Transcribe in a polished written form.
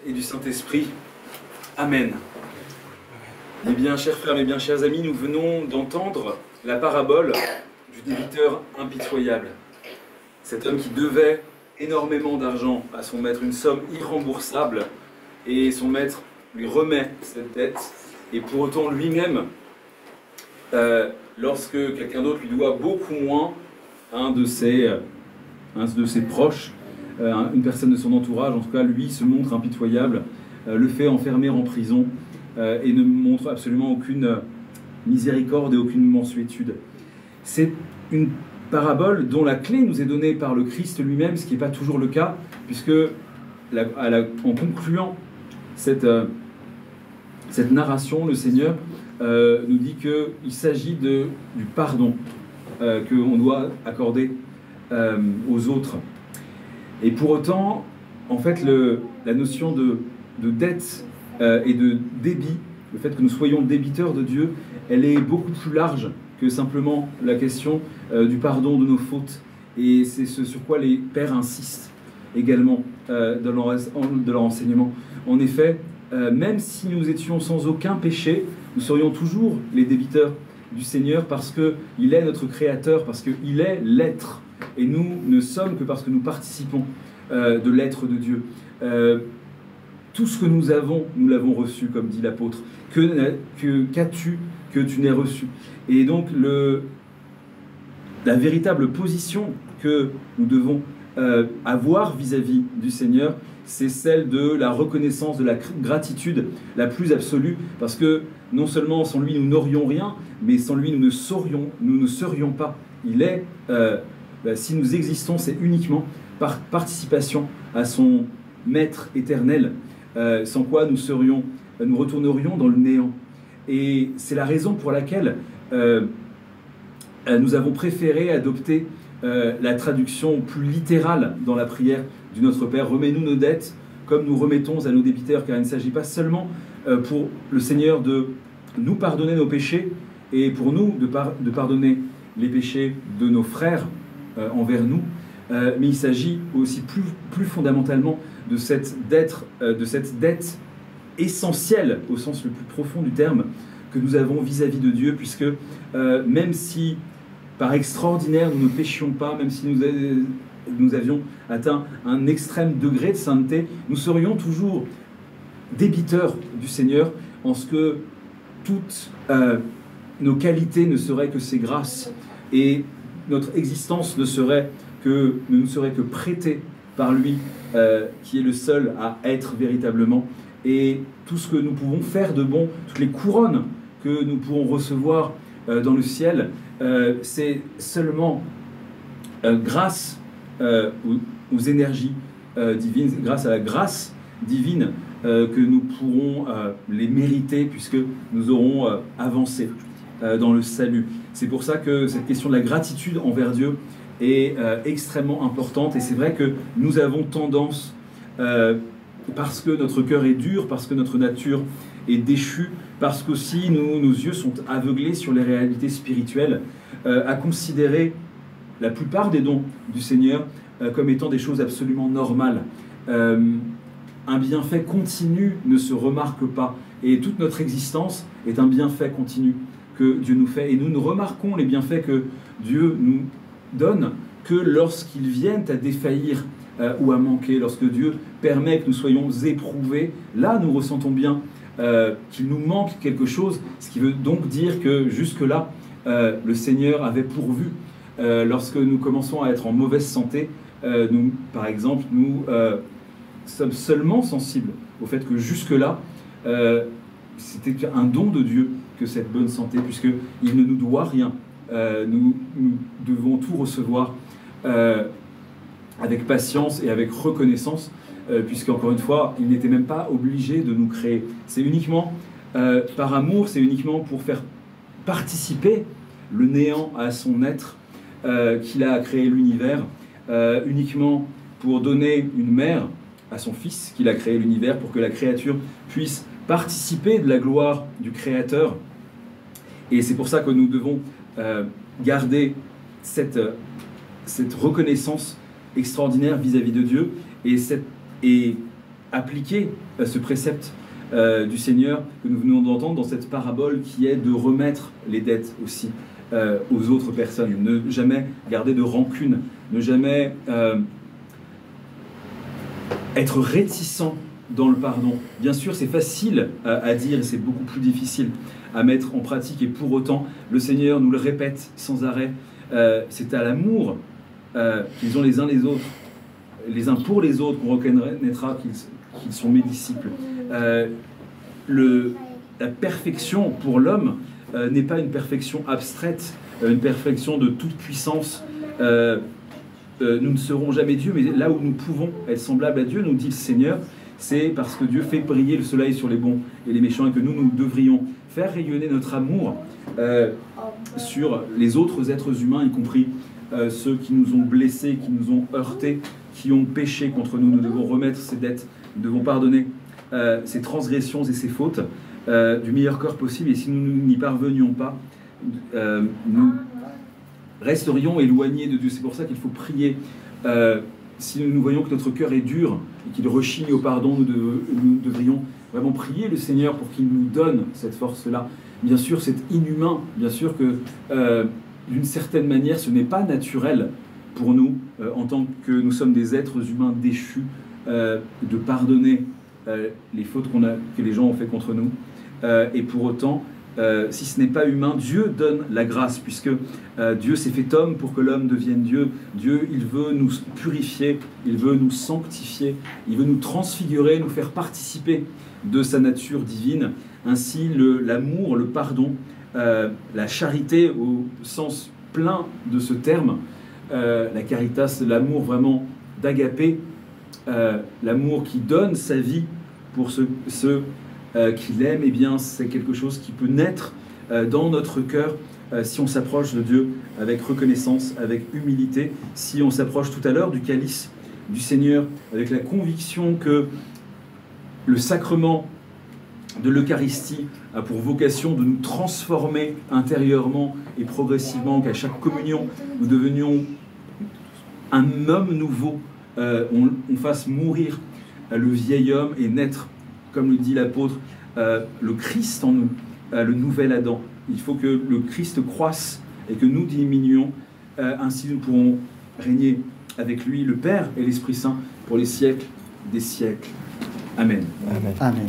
et du Saint-Esprit. Amen. Eh bien, chers frères, mes bien chers amis, nous venons d'entendre la parabole du débiteur impitoyable. Cet homme qui devait énormément d'argent à son maître, une somme irremboursable, et son maître lui remet cette dette, et pour autant lui-même, lorsque quelqu'un d'autre lui doit beaucoup moins, un de ses proches, une personne de son entourage, en tout cas lui, se montre impitoyable, le fait enfermer en prison et ne montre absolument aucune miséricorde et aucune mansuétude. C'est une parabole dont la clé nous est donnée par le Christ lui-même, ce qui n'est pas toujours le cas, puisque en concluant cette narration, le Seigneur nous dit qu'il s'agit du pardon qu'on doit accorder aux autres. Et pour autant, en fait, la notion de dette et de débit, le fait que nous soyons débiteurs de Dieu, elle est beaucoup plus large que simplement la question du pardon de nos fautes. Et c'est ce sur quoi les pères insistent également dans leur enseignement. En effet, même si nous étions sans aucun péché, nous serions toujours les débiteurs du Seigneur parce qu'il est notre Créateur, parce qu'il est l'être. Et nous ne sommes que parce que nous participons de l'être de Dieu. Tout ce que nous avons, nous l'avons reçu, comme dit l'apôtre. Qu'as-tu que tu n'aies reçu? Et donc, la véritable position que nous devons avoir vis-à-vis du Seigneur, c'est celle de la reconnaissance, de la gratitude la plus absolue, parce que non seulement sans lui nous n'aurions rien, mais sans lui nous ne serions pas. Il est, si nous existons, c'est uniquement par participation à son Maître éternel, sans quoi nous retournerions dans le néant. Et c'est la raison pour laquelle nous avons préféré adopter la traduction plus littérale dans la prière du Notre Père. Remets-nous nos dettes comme nous remettons à nos débiteurs, car il ne s'agit pas seulement pour le Seigneur de nous pardonner nos péchés et pour nous de pardonner les péchés de nos frères envers nous, mais il s'agit aussi plus fondamentalement de cette dette essentielle au sens le plus profond du terme que nous avons vis-à-vis de Dieu, puisque même si par extraordinaire nous ne péchions pas, même si nous avions atteint un extrême degré de sainteté, nous serions toujours débiteurs du Seigneur, en ce que toutes nos qualités ne seraient que ses grâces, et notre existence ne nous serait que prêtée par lui, qui est le seul à être véritablement. Et tout ce que nous pouvons faire de bon, toutes les couronnes que nous pourrons recevoir dans le ciel, c'est seulement grâce aux énergies divines, grâce à la grâce divine, que nous pourrons les mériter, puisque nous aurons avancé dans le salut. C'est pour ça que cette question de la gratitude envers Dieu est extrêmement importante. Et c'est vrai que nous avons tendance, parce que notre cœur est dur, parce que notre nature est déchue, parce qu'aussi nos yeux sont aveuglés sur les réalités spirituelles, à considérer la plupart des dons du Seigneur comme étant des choses absolument normales. Un bienfait continu ne se remarque pas, et toute notre existence est un bienfait continu que Dieu nous fait, et nous ne remarquons les bienfaits que Dieu nous donne que lorsqu'ils viennent à défaillir ou à manquer, lorsque Dieu permet que nous soyons éprouvés. Là nous ressentons bien qu'il nous manque quelque chose, ce qui veut donc dire que jusque-là le Seigneur avait pourvu. Lorsque nous commençons à être en mauvaise santé, nous, par exemple, nous sommes seulement sensibles au fait que jusque-là, c'était un don de Dieu que cette bonne santé, puisqu'il ne nous doit rien. Nous devons tout recevoir avec patience et avec reconnaissance, puisqu'encore une fois, il n'était même pas obligé de nous créer. C'est uniquement par amour, c'est uniquement pour faire participer le néant à son être qu'il a créé l'univers, uniquement pour donner une mère à son fils qu'il a créé l'univers, pour que la créature puisse participer de la gloire du Créateur. Et c'est pour ça que nous devons garder cette reconnaissance extraordinaire vis-à-vis de Dieu, et appliquer ce précepte du Seigneur que nous venons d'entendre dans cette parabole qui est de remettre les dettes aussi aux autres personnes, ne jamais garder de rancune, ne jamais être réticent dans le pardon. Bien sûr, c'est facile à dire et c'est beaucoup plus difficile à mettre en pratique, et pour autant, le Seigneur nous le répète sans arrêt, c'est à l'amour qu'ils ont les uns les autres, les uns pour les autres, qu'on reconnaîtra qu'ils sont mes disciples. La perfection pour l'homme n'est pas une perfection abstraite, une perfection de toute puissance. Nous ne serons jamais Dieu, mais là où nous pouvons être semblables à Dieu, nous dit le Seigneur, c'est parce que Dieu fait briller le soleil sur les bons et les méchants, et que nous devrions faire rayonner notre amour sur les autres êtres humains, y compris ceux qui nous ont blessés, qui nous ont heurtés, qui ont péché contre nous. Nous devons remettre ces dettes, nous devons pardonner ces transgressions et ces fautes du meilleur cœur possible, et si nous n'y parvenions pas, nous resterions éloignés de Dieu. C'est pour ça qu'il faut prier. Si nous voyons que notre cœur est dur et qu'il rechigne au pardon, nous devrions vraiment prier le Seigneur pour qu'il nous donne cette force-là. Bien sûr, c'est inhumain. Bien sûr que, d'une certaine manière, ce n'est pas naturel pour nous, en tant que nous sommes des êtres humains déchus, de pardonner les fautes que les gens ont fait contre nous. Et pour autant, si ce n'est pas humain, Dieu donne la grâce, puisque Dieu s'est fait homme pour que l'homme devienne Dieu. Dieu, il veut nous purifier, il veut nous sanctifier, il veut nous transfigurer, nous faire participer de sa nature divine. Ainsi, l'amour, le pardon, la charité au sens plein de ce terme, la caritas, l'amour vraiment d'agapé, l'amour qui donne sa vie pour ceux qu'il aime, eh bien, c'est quelque chose qui peut naître dans notre cœur si on s'approche de Dieu avec reconnaissance, avec humilité, si on s'approche tout à l'heure du calice du Seigneur avec la conviction que le sacrement de l'Eucharistie a pour vocation de nous transformer intérieurement et progressivement, qu'à chaque communion, nous devenions un homme nouveau, on fasse mourir le vieil homme et naître, comme le dit l'apôtre, le Christ en nous, le nouvel Adam. Il faut que le Christ croisse et que nous diminuions, ainsi nous pourrons régner avec lui, le Père et l'Esprit Saint, pour les siècles des siècles. Amen. Amen. Amen.